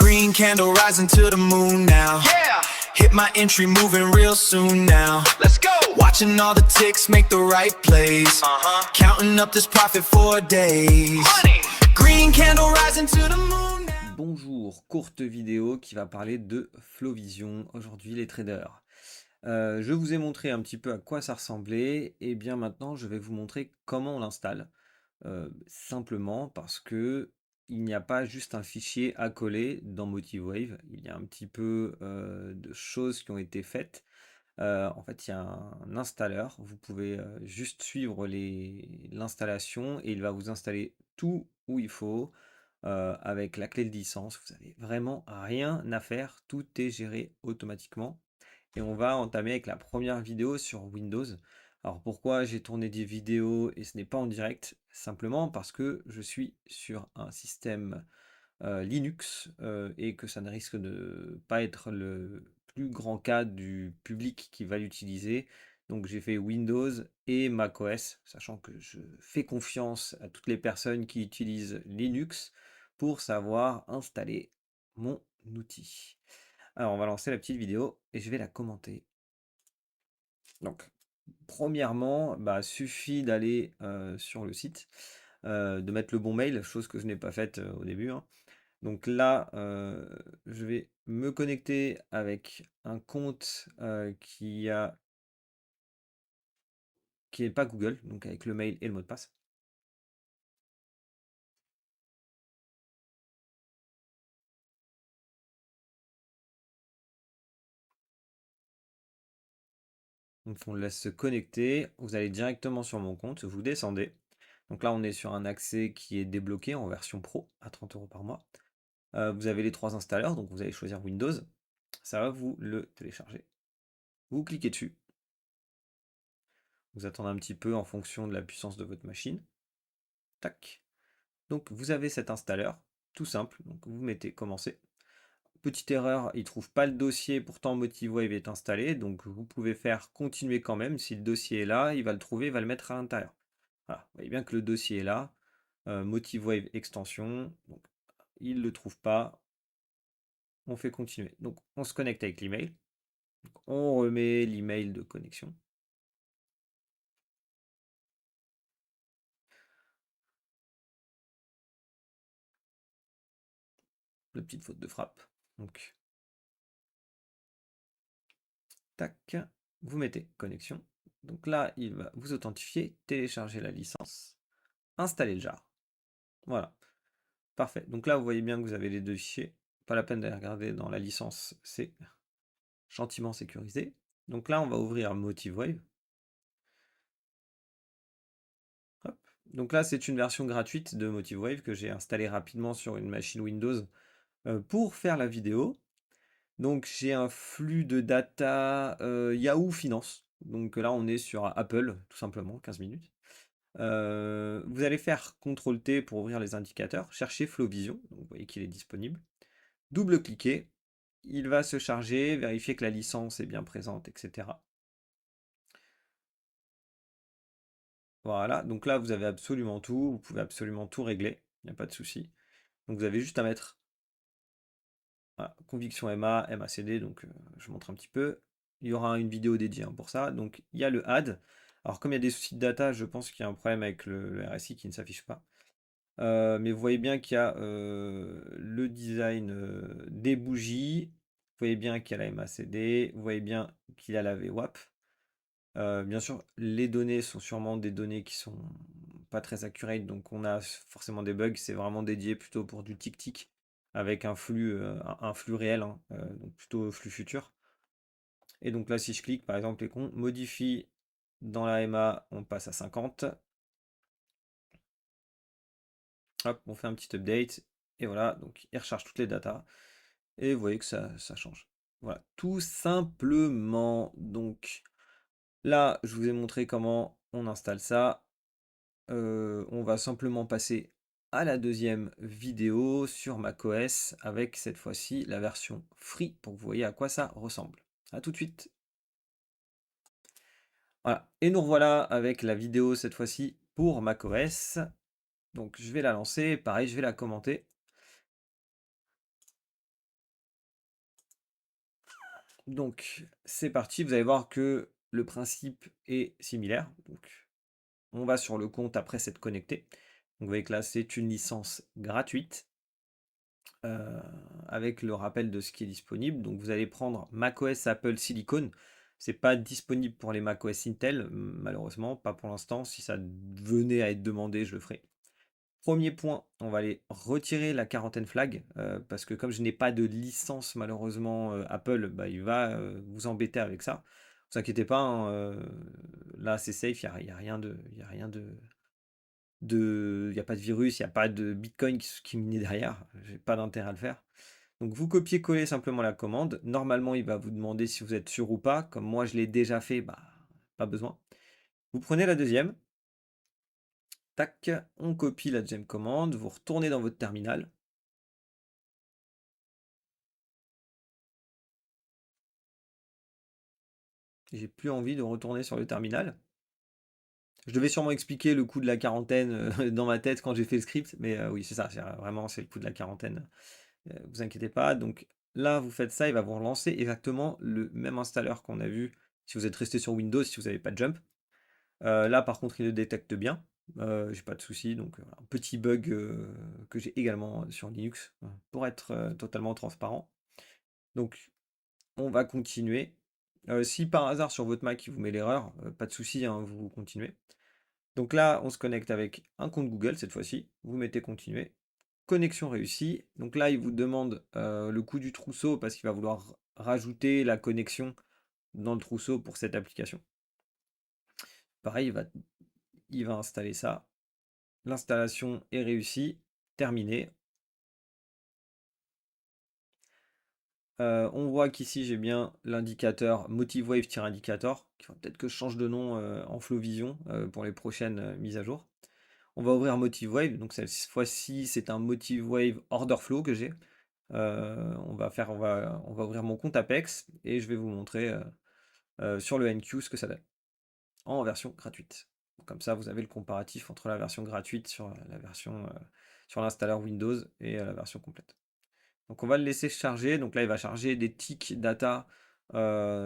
Green candle rising to the moon now. Yeah. Hit my entry moving real soon now. Let's go. Watching all the ticks make the right plays. Counting up this profit for days. Money. Green candle rising to the moon now. Bonjour, courte vidéo qui va parler de Flowvision, aujourd'hui les traders. Je vous ai montré un petit peu à quoi ça ressemblait, et bien maintenant je vais vous montrer comment on l'installe. Simplement parce que il n'y a pas juste un fichier à coller dans MotiveWave, il y a un petit peu de choses qui ont été faites. En fait, il y a un installeur, vous pouvez juste suivre l'installation et il va vous installer tout où il faut avec la clé de licence. Vous n'avez vraiment rien à faire, tout est géré automatiquement. Et on va entamer avec la première vidéo sur Windows. Alors pourquoi j'ai tourné des vidéos et ce n'est pas en direct? Simplement parce que je suis sur un système Linux et que ça ne risque de pas être le plus grand cas du public qui va l'utiliser. Donc j'ai fait Windows et macOS, sachant que je fais confiance à toutes les personnes qui utilisent Linux pour savoir installer mon outil. Alors on va lancer la petite vidéo et je vais la commenter. Donc premièrement, suffit d'aller sur le site, de mettre le bon mail, chose que je n'ai pas faite au début, hein. Donc là, je vais me connecter avec un compte qui n'est pas Google, donc avec le mail et le mot de passe. Donc on le laisse se connecter, vous allez directement sur mon compte, vous descendez. Donc là, on est sur un accès qui est débloqué en version pro à 30 € par mois. Vous avez les 3 installeurs, donc vous allez choisir Windows. Ça va vous le télécharger. Vous cliquez dessus. Vous attendez un petit peu en fonction de la puissance de votre machine. Tac. Donc vous avez cet installeur, tout simple. Donc vous mettez commencer. Petite erreur, il ne trouve pas le dossier, pourtant MotiveWave est installé, donc vous pouvez faire continuer quand même. Si le dossier est là, il va le trouver, il va le mettre à l'intérieur. Voilà, vous voyez bien que le dossier est là. MotiveWave extension, donc il ne le trouve pas. On fait continuer. Donc on se connecte avec l'email. On remet l'email de connexion. La petite faute de frappe. Donc, tac, vous mettez connexion. Donc là, il va vous authentifier, télécharger la licence, installer le jar. Voilà, parfait. Donc là, vous voyez bien que vous avez les deux fichiers. Pas la peine d'aller regarder dans la licence, c'est gentiment sécurisé. Donc là, on va ouvrir MotiveWave. Hop. Donc là, c'est une version gratuite de MotiveWave que j'ai installée rapidement sur une machine Windows pour faire la vidéo. Donc j'ai un flux de data Yahoo Finance. Donc là, on est sur Apple, tout simplement, 15 minutes. Vous allez faire CTRL-T pour ouvrir les indicateurs, chercher Flowvision, donc vous voyez qu'il est disponible. Double-cliquez, il va se charger, vérifier que la licence est bien présente, etc. Voilà, donc là vous avez absolument tout, vous pouvez absolument tout régler, il n'y a pas de souci. Donc vous avez juste à mettre voilà, conviction MA, MACD, donc je montre un petit peu. Il y aura une vidéo dédiée pour ça. Donc il y a le add. Alors comme il y a des soucis de data, je pense qu'il y a un problème avec le RSI qui ne s'affiche pas. Mais vous voyez bien qu'il y a le design des bougies. Vous voyez bien qu'il y a la MACD. Vous voyez bien qu'il y a la VWAP. Bien sûr, les données sont sûrement des données qui sont pas très accurate, donc on a forcément des bugs. C'est vraiment dédié plutôt pour du tic-tic avec un flux réel, hein, donc plutôt flux futur. Et donc là, si je clique, par exemple, et qu'on modifie dans la MA, on passe à 50. Hop, on fait un petit update. Et voilà, donc il recharge toutes les datas. Et vous voyez que ça change. Voilà, tout simplement. Donc là, je vous ai montré comment on installe ça. On va simplement passer à la deuxième vidéo sur macOS avec cette fois-ci la version free pour que vous voyez à quoi ça ressemble. A tout de suite. Voilà, et nous revoilà avec la vidéo cette fois-ci pour macOS. Donc je vais la lancer, pareil, je vais la commenter. Donc, c'est parti, vous allez voir que le principe est similaire. Donc, on va sur le compte après s'être connecté. Donc, vous voyez que là, c'est une licence gratuite euh, avec le rappel de ce qui est disponible. Donc, vous allez prendre macOS Apple Silicon. C'est pas disponible pour les macOS Intel, malheureusement, pas pour l'instant. Si ça venait à être demandé, je le ferai. Premier point, on va aller retirer la quarantaine flag parce que comme je n'ai pas de licence malheureusement Apple, bah, il va vous embêter avec ça. Ne vous inquiétez pas, hein, là c'est safe, il y a rien de, il y a rien il y a pas de virus, il n'y a pas de Bitcoin qui mine derrière. J'ai pas d'intérêt à le faire. Donc vous copiez-collez simplement la commande. Normalement, il va vous demander si vous êtes sûr ou pas. Comme moi je l'ai déjà fait, bah pas besoin. Vous prenez la deuxième. Tac, on copie la deuxième commande. Vous retournez dans votre terminal. J'ai plus envie de retourner sur le terminal. Je devais sûrement expliquer le coup de la quarantaine dans ma tête quand j'ai fait le script, mais oui, c'est ça, vraiment c'est le coup de la quarantaine. Vous inquiétez pas. Donc là, vous faites ça, il va vous relancer exactement le même installeur qu'on a vu si vous êtes resté sur Windows, si vous n'avez pas de jump. Là, par contre, il le détecte bien. J'ai pas de souci. Donc, un petit bug que j'ai également sur Linux pour être totalement transparent. Donc, on va continuer. Si par hasard sur votre Mac il vous met l'erreur, pas de souci, hein, vous continuez. Donc là, on se connecte avec un compte Google cette fois-ci. Vous mettez continuer. Connexion réussie. Donc là, il vous demande le coût du trousseau parce qu'il va vouloir rajouter la connexion dans le trousseau pour cette application. Pareil, il va installer ça. L'installation est réussie. Terminé. On voit qu'ici j'ai bien l'indicateur MotiveWave-indicator. Il faut peut-être que je change de nom en Flowvision pour les prochaines mises à jour. On va ouvrir MotiveWave. Donc cette fois-ci, c'est un MotiveWave Order Flow que j'ai. On va ouvrir mon compte Apex et je vais vous montrer sur le NQ ce que ça donne en version gratuite. Comme ça, vous avez le comparatif entre la version gratuite sur la version sur l'installeur Windows et la version complète. Donc on va le laisser charger. Donc là, il va charger des tics data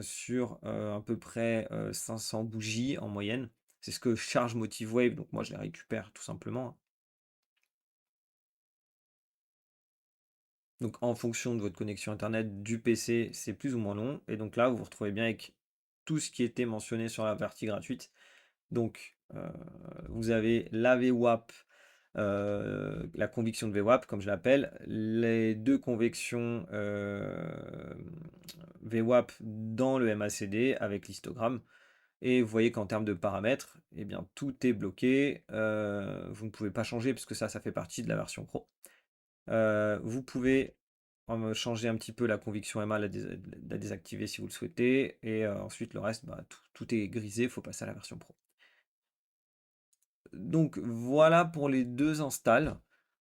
sur à peu près 500 bougies en moyenne. C'est ce que charge MotiveWave. Donc moi, je les récupère tout simplement, hein. Donc en fonction de votre connexion internet du PC, c'est plus ou moins long. Et donc là, vous vous retrouvez bien avec tout ce qui était mentionné sur la partie gratuite. Donc vous avez la VWAP, la convection de VWAP, comme je l'appelle, les deux convections VWAP dans le MACD avec l'histogramme. Et vous voyez qu'en termes de paramètres, eh bien, tout est bloqué. Vous ne pouvez pas changer parce que ça fait partie de la version Pro. Vous pouvez changer un petit peu la conviction MA, la désactiver si vous le souhaitez. Et ensuite, le reste, bah, tout est grisé, il faut passer à la version Pro. Donc voilà pour les deux installs.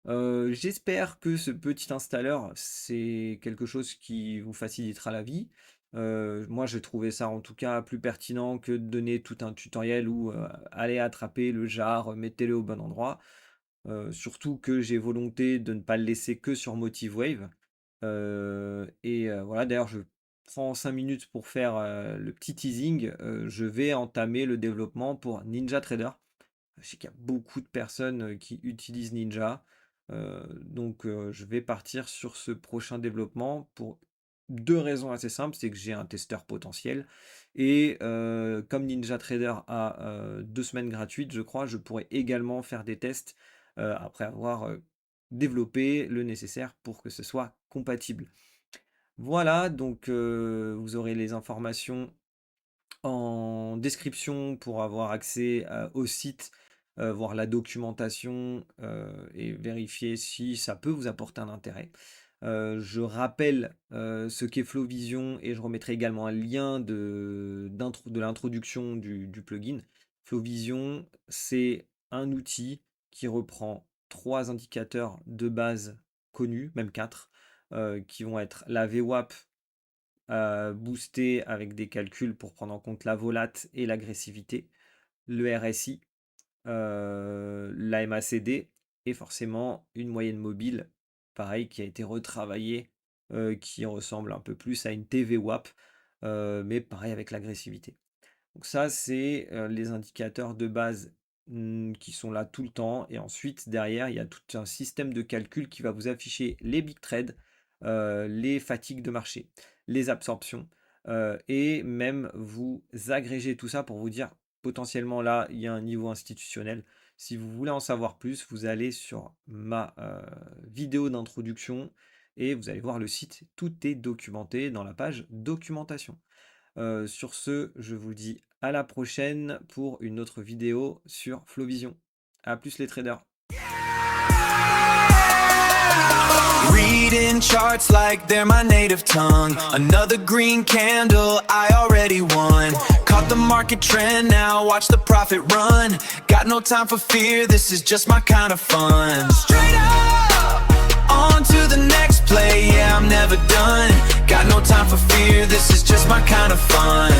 J'espère que ce petit installeur, c'est quelque chose qui vous facilitera la vie. Moi, j'ai trouvé ça en tout cas plus pertinent que de donner tout un tutoriel où allez attraper le jar, mettez-le au bon endroit. Surtout que j'ai volonté de ne pas le laisser que sur MotiveWave. Voilà, d'ailleurs, je prends 5 minutes pour faire le petit teasing. Je vais entamer le développement pour NinjaTrader. Je sais qu'il y a beaucoup de personnes qui utilisent Ninja. Donc, je vais partir sur ce prochain développement pour deux raisons assez simples. C'est que j'ai un testeur potentiel. Et comme NinjaTrader a 2 semaines gratuites, je crois, je pourrais également faire des tests après avoir développé le nécessaire pour que ce soit compatible. Voilà, donc vous aurez les informations en description pour avoir accès au site, voir la documentation et vérifier si ça peut vous apporter un intérêt. Je rappelle ce qu'est Flowvision et je remettrai également un lien de l'introduction du plugin. Flowvision, c'est un outil qui reprend 3 indicateurs de base connus, même 4, qui vont être la VWAP boosté avec des calculs pour prendre en compte la volate et l'agressivité, le RSI, la MACD et forcément une moyenne mobile, pareil, qui a été retravaillée, qui ressemble un peu plus à une TVWAP. mais pareil avec l'agressivité. Donc ça, c'est les indicateurs de base qui sont là tout le temps. Et ensuite, derrière, il y a tout un système de calcul qui va vous afficher les big trades, les fatigues de marché, les absorptions, et même vous agréger tout ça pour vous dire potentiellement là, il y a un niveau institutionnel. Si vous voulez en savoir plus, vous allez sur ma vidéo d'introduction et vous allez voir le site. Tout est documenté dans la page documentation. Sur ce, je vous dis à la prochaine pour une autre vidéo sur Flowvision. À plus les traders. Reading charts like they're my native tongue. Another green candle, I already won. Caught the market trend, now watch the profit run. Got no time for fear, this is just my kind of fun. Straight up, on to the next play, yeah, I'm never done. Got no time for fear, this is just my kind of fun.